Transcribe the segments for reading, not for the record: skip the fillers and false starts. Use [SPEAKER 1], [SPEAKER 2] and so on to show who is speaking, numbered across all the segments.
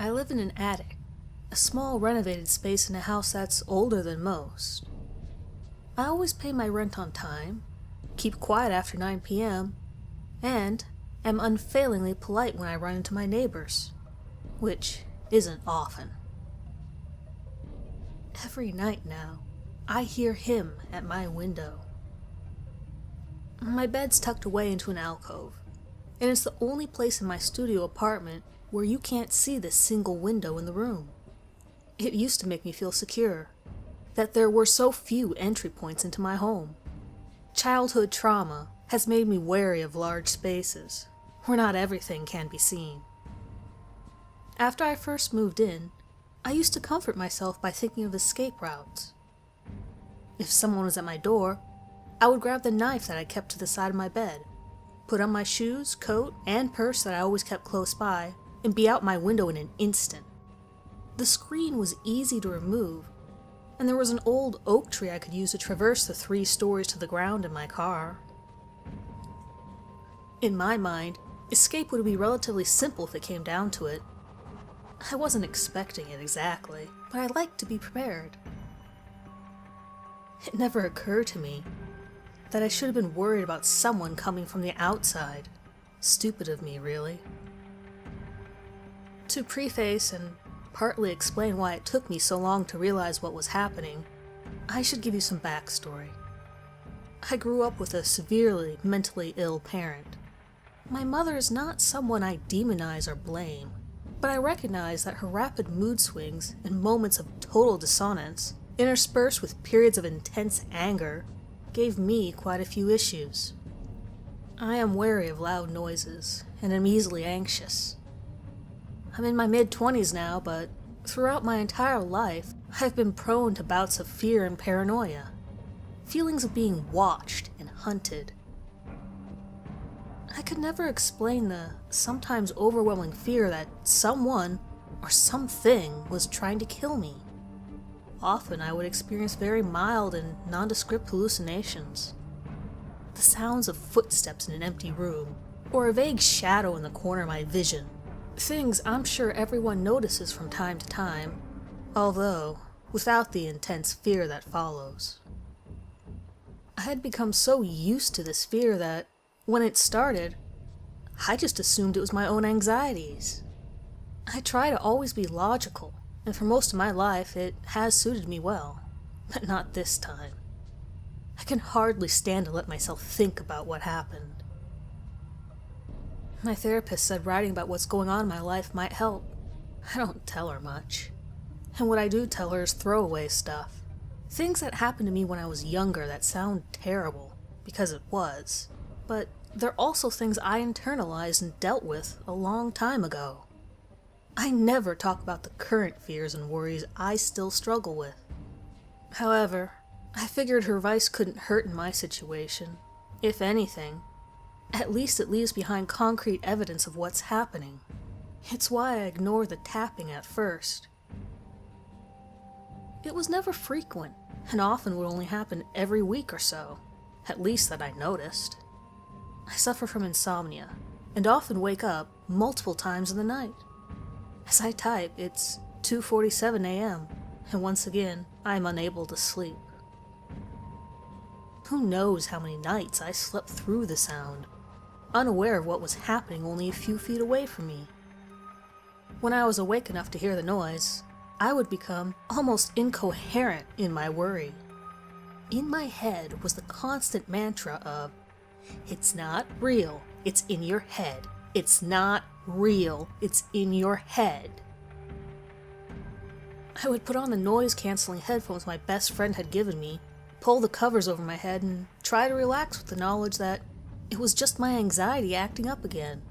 [SPEAKER 1] I live in an attic, a small renovated space in a house that's older than most. I always pay my rent on time, keep quiet after 9 p.m., and am unfailingly polite when I run into my neighbors, which isn't often. Every night now, I hear him at my window. My bed's tucked away into an alcove, and it's the only place in my studio apartment where you can't see the single window in the room. It used to make me feel secure, that there were so few entry points into my home. Childhood trauma has made me wary of large spaces, where not everything can be seen. After I first moved in, I used to comfort myself by thinking of escape routes. If someone was at my door, I would grab the knife that I kept to the side of my bed, put on my shoes, coat, and purse that I always kept close by, and be out my window in an instant. The screen was easy to remove, and there was an old oak tree I could use to traverse the 3 stories to the ground in my car. In my mind, escape would be relatively simple if it came down to it. I wasn't expecting it exactly, but I liked to be prepared. It never occurred to me that I should have been worried about someone coming from the outside. Stupid of me, really. To preface and partly explain why it took me so long to realize what was happening, I should give you some backstory. I grew up with a severely mentally ill parent. My mother is not someone I demonize or blame, but I recognize that her rapid mood swings and moments of total dissonance, interspersed with periods of intense anger, gave me quite a few issues. I am wary of loud noises and am easily anxious. I'm in my mid-20s now, but throughout my entire life, I've been prone to bouts of fear and paranoia, feelings of being watched and hunted. I could never explain the sometimes overwhelming fear that someone or something was trying to kill me. Often I would experience very mild and nondescript hallucinations. The sounds of footsteps in an empty room, or a vague shadow in the corner of my vision. Things I'm sure everyone notices from time to time, although without the intense fear that follows. I had become so used to this fear that, when it started, I just assumed it was my own anxieties. I try to always be logical, and for most of my life it has suited me well, but not this time. I can hardly stand to let myself think about what happened. My therapist said writing about what's going on in my life might help. I don't tell her much. And what I do tell her is throwaway stuff. Things that happened to me when I was younger that sound terrible, because it was. But they're also things I internalized and dealt with a long time ago. I never talk about the current fears and worries I still struggle with. However, I figured her advice couldn't hurt in my situation. If anything, at least it leaves behind concrete evidence of what's happening. It's why I ignored the tapping at first. It was never frequent, and often would only happen every week or so, at least that I noticed. I suffer from insomnia, and often wake up multiple times in the night. As I type, it's 2:47 a.m., and once again, I am unable to sleep. Who knows how many nights I slept through the sound, unaware of what was happening only a few feet away from me. When I was awake enough to hear the noise, I would become almost incoherent in my worry. In my head was the constant mantra of, "It's not real, it's in your head. It's not real, it's in your head." I would put on the noise-canceling headphones my best friend had given me, pull the covers over my head, and try to relax with the knowledge that it was just my anxiety acting up again.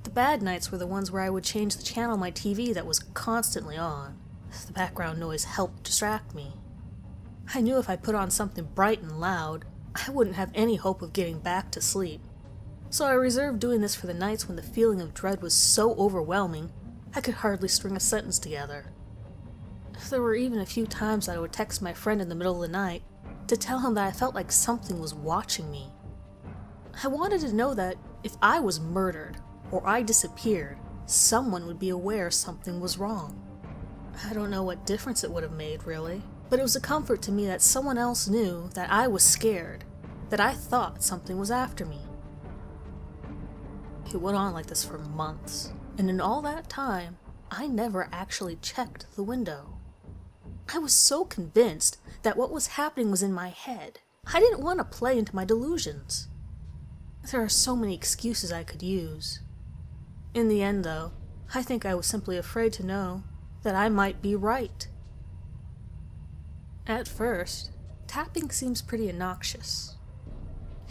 [SPEAKER 1] The bad nights were the ones where I would change the channel on my TV that was constantly on. The background noise helped distract me. I knew if I put on something bright and loud, I wouldn't have any hope of getting back to sleep. So I reserved doing this for the nights when the feeling of dread was so overwhelming, I could hardly string a sentence together. There were even a few times that I would text my friend in the middle of the night to tell him that I felt like something was watching me. I wanted to know that if I was murdered or I disappeared, someone would be aware something was wrong. I don't know what difference it would have made, really, but it was a comfort to me that someone else knew that I was scared, that I thought something was after me. It went on like this for months, and in all that time, I never actually checked the window. I was so convinced that what was happening was in my head. I didn't want to play into my delusions. There are so many excuses I could use. In the end, though, I think I was simply afraid to know that I might be right. At first, tapping seems pretty obnoxious.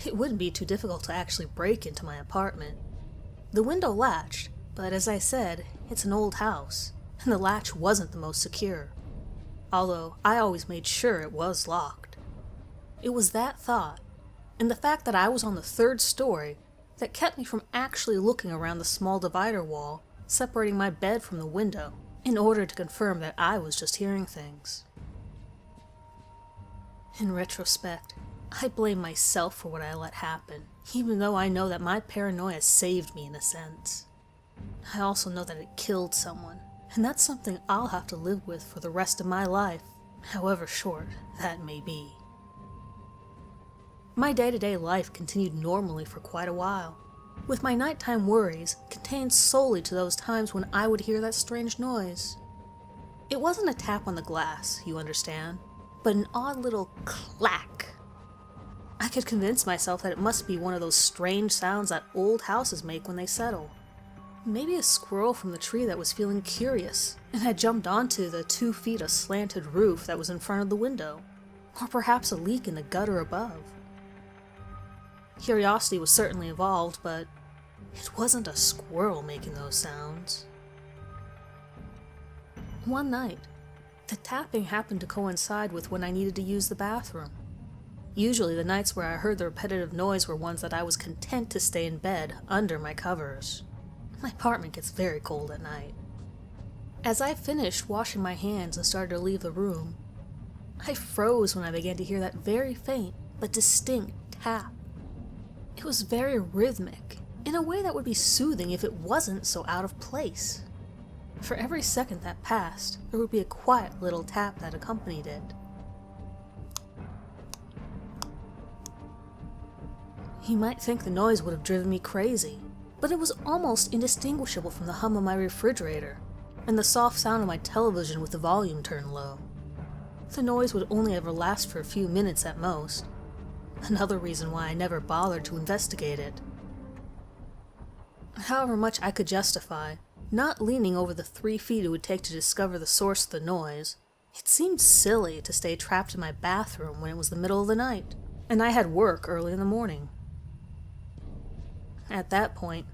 [SPEAKER 1] It wouldn't be too difficult to actually break into my apartment. The window latched, but as I said, it's an old house, and the latch wasn't the most secure. Although I always made sure it was locked. It was that thought, and the fact that I was on the 3rd story, that kept me from actually looking around the small divider wall separating my bed from the window in order to confirm that I was just hearing things. In retrospect, I blame myself for what I let happen, even though I know that my paranoia saved me in a sense. I also know that it killed someone, and that's something I'll have to live with for the rest of my life, however short that may be. My day-to-day life continued normally for quite a while, with my nighttime worries contained solely to those times when I would hear that strange noise. It wasn't a tap on the glass, you understand, but an odd little clack. I could convince myself that it must be one of those strange sounds that old houses make when they settle. Maybe a squirrel from the tree that was feeling curious and had jumped onto the 2 feet of slanted roof that was in front of the window, or perhaps a leak in the gutter above. Curiosity was certainly involved, but it wasn't a squirrel making those sounds. One night, the tapping happened to coincide with when I needed to use the bathroom. Usually the nights where I heard the repetitive noise were ones that I was content to stay in bed under my covers. My apartment gets very cold at night. As I finished washing my hands and started to leave the room, I froze when I began to hear that very faint but distinct tap. It was very rhythmic, in a way that would be soothing if it wasn't so out of place. For every second that passed, there would be a quiet little tap that accompanied it. You might think the noise would have driven me crazy, but it was almost indistinguishable from the hum of my refrigerator and the soft sound of my television with the volume turned low. The noise would only ever last for a few minutes at most, another reason why I never bothered to investigate it. However much I could justify not leaning over the 3 feet it would take to discover the source of the noise, it seemed silly to stay trapped in my bathroom when it was the middle of the night, and I had work early in the morning. At that point,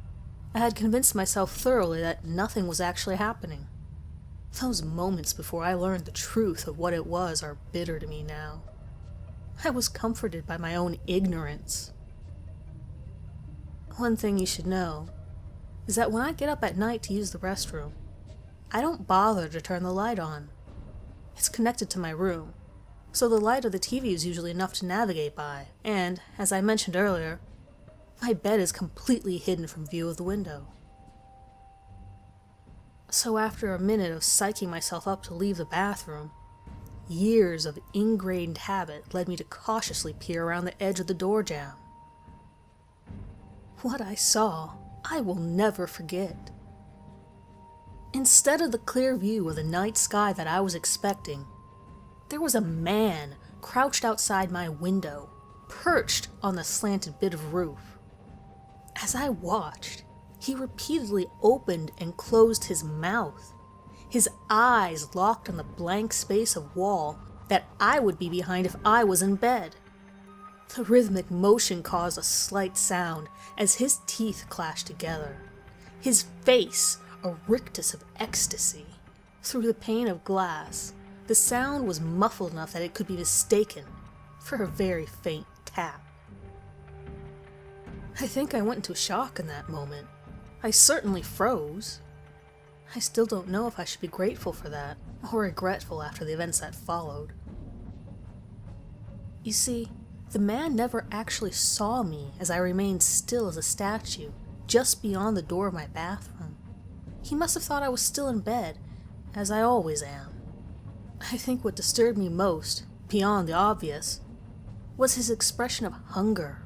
[SPEAKER 1] I had convinced myself thoroughly that nothing was actually happening. Those moments before I learned the truth of what it was are bitter to me now. I was comforted by my own ignorance. One thing you should know is that when I get up at night to use the restroom, I don't bother to turn the light on. It's connected to my room, so the light of the TV is usually enough to navigate by, and, as I mentioned earlier, my bed is completely hidden from view of the window. So after a minute of psyching myself up to leave the bathroom, years of ingrained habit led me to cautiously peer around the edge of the door jamb. What I saw, I will never forget. Instead of the clear view of the night sky that I was expecting, there was a man crouched outside my window, perched on the slanted bit of roof. As I watched, he repeatedly opened and closed his mouth, his eyes locked on the blank space of wall that I would be behind if I was in bed. The rhythmic motion caused a slight sound as his teeth clashed together, his face a rictus of ecstasy. Through the pane of glass, the sound was muffled enough that it could be mistaken for a very faint tap. I think I went into shock in that moment. I certainly froze. I still don't know if I should be grateful for that, or regretful after the events that followed. You see, the man never actually saw me as I remained still as a statue, just beyond the door of my bathroom. He must have thought I was still in bed, as I always am. I think what disturbed me most, beyond the obvious, was his expression of hunger.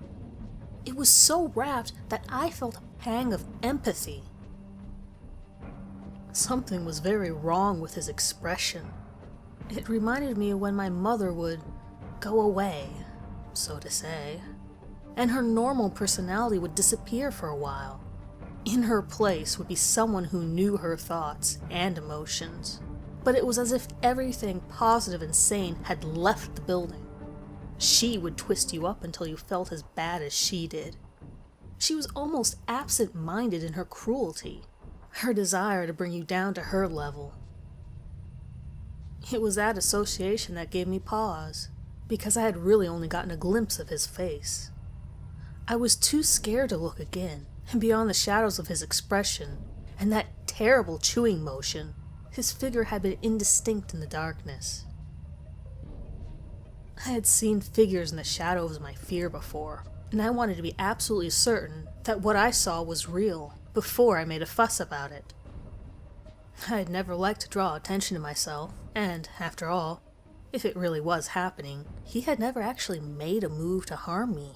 [SPEAKER 1] It was so rapt that I felt a pang of empathy. Something was very wrong with his expression. It reminded me of when my mother would go away, so to say, and her normal personality would disappear for a while. In her place would be someone who knew her thoughts and emotions, but it was as if everything positive and sane had left the building. She would twist you up until you felt as bad as she did. She was almost absent-minded in her cruelty, her desire to bring you down to her level. It was that association that gave me pause, because I had really only gotten a glimpse of his face. I was too scared to look again, and beyond the shadows of his expression and that terrible chewing motion, his figure had been indistinct in the darkness. I had seen figures in the shadows of my fear before, and I wanted to be absolutely certain that what I saw was real before I made a fuss about it. I had never liked to draw attention to myself, and, after all, if it really was happening, he had never actually made a move to harm me.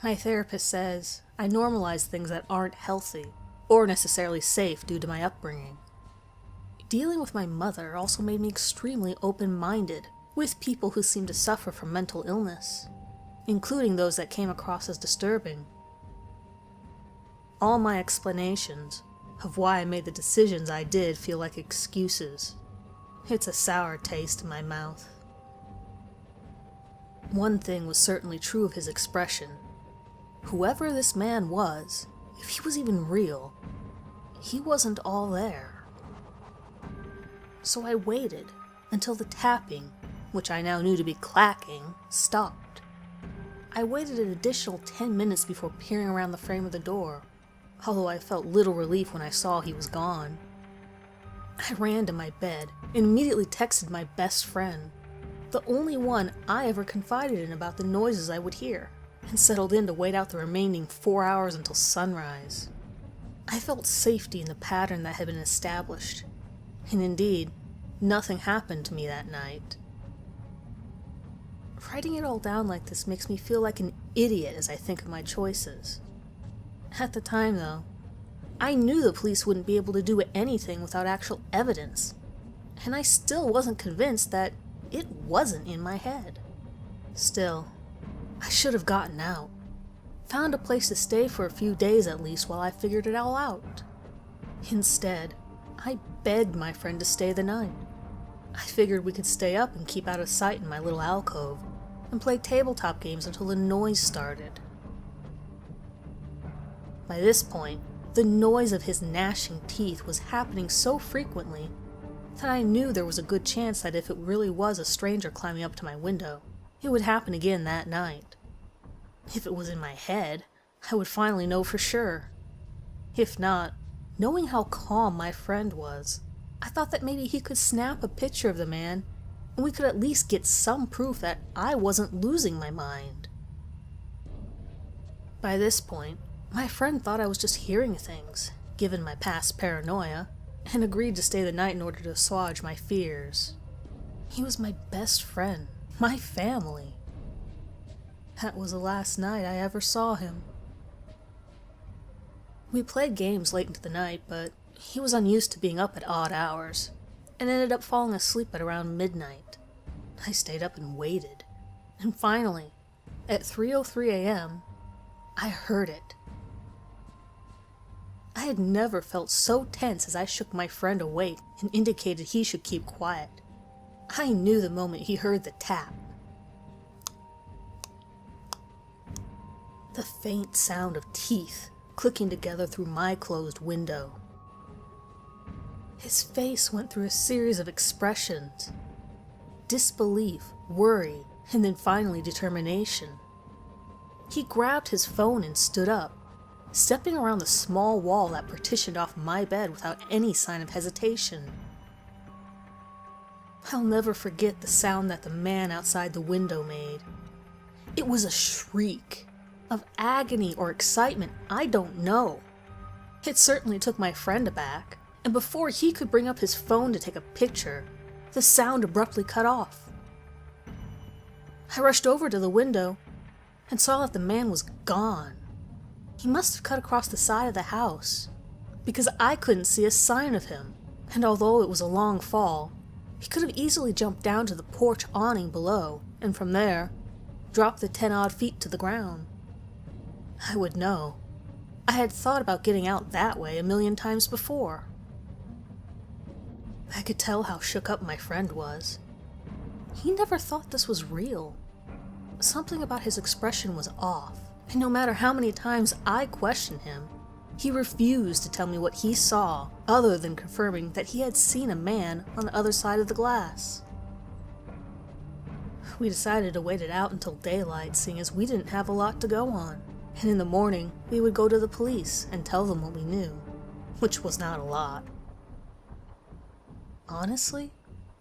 [SPEAKER 1] My therapist says I normalize things that aren't healthy or necessarily safe due to my upbringing. Dealing with my mother also made me extremely open-minded with people who seemed to suffer from mental illness, including those that came across as disturbing. All my explanations of why I made the decisions I did feel like excuses. It's a sour taste in my mouth. One thing was certainly true of his expression. Whoever this man was, if he was even real, he wasn't all there. So I waited until the tapping, which I now knew to be clacking, stopped. I waited an additional 10 minutes before peering around the frame of the door, although I felt little relief when I saw he was gone. I ran to my bed and immediately texted my best friend, the only one I ever confided in about the noises I would hear, and settled in to wait out the remaining 4 hours until sunrise. I felt safety in the pattern that had been established, and indeed, nothing happened to me that night. Writing it all down like this makes me feel like an idiot as I think of my choices. At the time, though, I knew the police wouldn't be able to do anything without actual evidence, and I still wasn't convinced that it wasn't in my head. Still, I should have gotten out, found a place to stay for a few days at least while I figured it all out. Instead, I begged my friend to stay the night. I figured we could stay up and keep out of sight in my little alcove, and play tabletop games until the noise started. By this point, the noise of his gnashing teeth was happening so frequently that I knew there was a good chance that if it really was a stranger climbing up to my window, it would happen again that night. If it was in my head, I would finally know for sure. If not, knowing how calm my friend was, I thought that maybe he could snap a picture of the man, and we could at least get some proof that I wasn't losing my mind. By this point, my friend thought I was just hearing things, given my past paranoia, and agreed to stay the night in order to assuage my fears. He was my best friend, my family. That was the last night I ever saw him. We played games late into the night, but he was unused to being up at odd hours, and ended up falling asleep at around midnight. I stayed up and waited, and finally, at 3:03 a.m., I heard it. I had never felt so tense as I shook my friend awake and indicated he should keep quiet. I knew the moment he heard the tap. The faint sound of teeth clicking together through my closed window. His face went through a series of expressions: disbelief, worry, and then finally determination. He grabbed his phone and stood up, stepping around the small wall that partitioned off my bed without any sign of hesitation. I'll never forget the sound that the man outside the window made. It was a shriek of agony or excitement, I don't know. It certainly took my friend aback, and before he could bring up his phone to take a picture, the sound abruptly cut off. I rushed over to the window and saw that the man was gone. He must have cut across the side of the house, because I couldn't see a sign of him, and although it was a long fall, he could have easily jumped down to the porch awning below, and from there, dropped the 10-odd feet to the ground. I would know. I had thought about getting out that way 1,000,000 times before. I could tell how shook up my friend was. He never thought this was real. Something about his expression was off, and no matter how many times I questioned him, he refused to tell me what he saw other than confirming that he had seen a man on the other side of the glass. We decided to wait it out until daylight, seeing as we didn't have a lot to go on, and in the morning we would go to the police and tell them what we knew, which was not a lot. Honestly,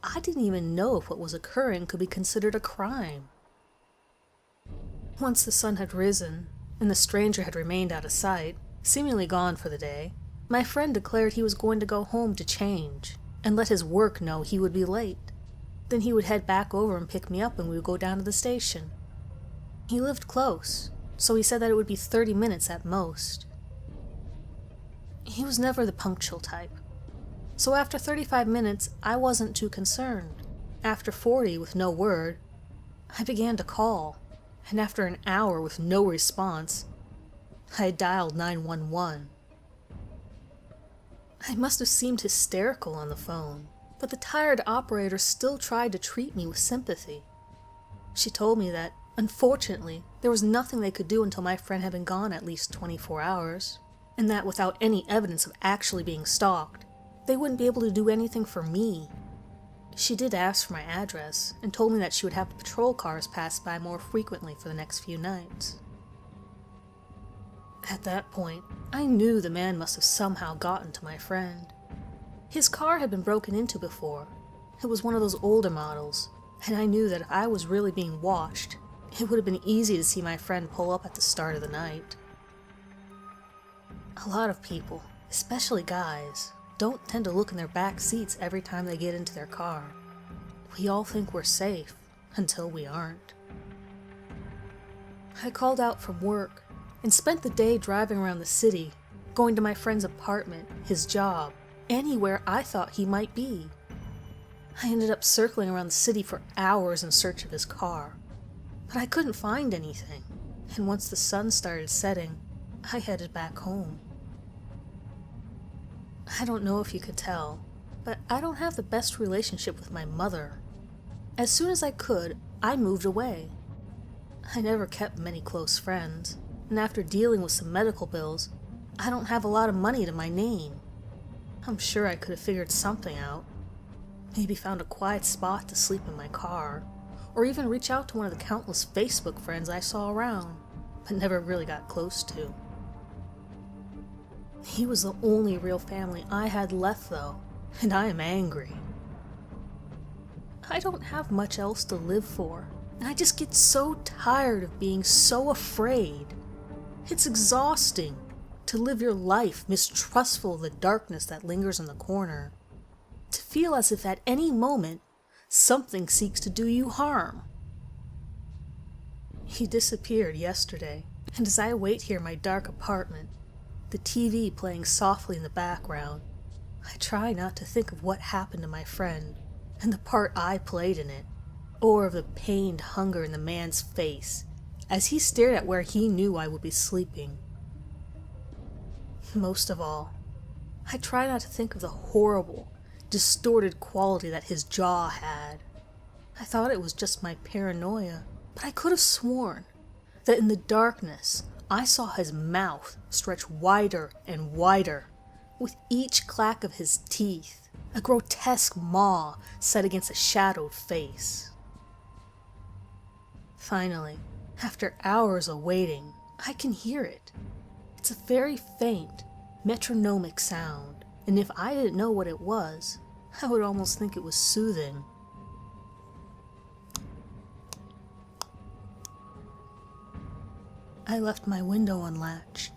[SPEAKER 1] I didn't even know if what was occurring could be considered a crime. Once the sun had risen, and the stranger had remained out of sight, seemingly gone for the day, my friend declared he was going to go home to change, and let his work know he would be late. Then he would head back over and pick me up and we would go down to the station. He lived close, so he said that it would be 30 minutes at most. He was never the punctual type. So after 35 minutes, I wasn't too concerned. After 40 with no word, I began to call, and after an hour with no response, I dialed 911. I must have seemed hysterical on the phone, but the tired operator still tried to treat me with sympathy. She told me that, unfortunately, there was nothing they could do until my friend had been gone at least 24 hours, and that without any evidence of actually being stalked, they wouldn't be able to do anything for me. She did ask for my address, and told me that she would have patrol cars pass by more frequently for the next few nights. At that point, I knew the man must have somehow gotten to my friend. His car had been broken into before. It was one of those older models, and I knew that if I was really being watched, it would have been easy to see my friend pull up at the start of the night. A lot of people, especially guys, don't tend to look in their back seats every time they get into their car. We all think we're safe, until we aren't. I called out from work, and spent the day driving around the city, going to my friend's apartment, his job, anywhere I thought he might be. I ended up circling around the city for hours in search of his car, but I couldn't find anything, and once the sun started setting, I headed back home. I don't know if you could tell, but I don't have the best relationship with my mother. As soon as I could, I moved away. I never kept many close friends, and after dealing with some medical bills, I don't have a lot of money to my name. I'm sure I could have figured something out. Maybe found a quiet spot to sleep in my car, or even reach out to one of the countless Facebook friends I saw around, but never really got close to. He was the only real family I had left, though, and I am angry. I don't have much else to live for, and I just get so tired of being so afraid. It's exhausting to live your life mistrustful of the darkness that lingers in the corner, to feel as if at any moment something seeks to do you harm. He disappeared yesterday, and as I wait here in my dark apartment, the TV playing softly in the background, I try not to think of what happened to my friend and the part I played in it, or of the pained hunger in the man's face as he stared at where he knew I would be sleeping. Most of all, I try not to think of the horrible, distorted quality that his jaw had. I thought it was just my paranoia, but I could have sworn that in the darkness I saw his mouth stretch wider and wider, with each clack of his teeth, a grotesque maw set against a shadowed face. Finally, after hours of waiting, I can hear it. It's a very faint, metronomic sound, and if I didn't know what it was, I would almost think it was soothing. I left my window unlatched,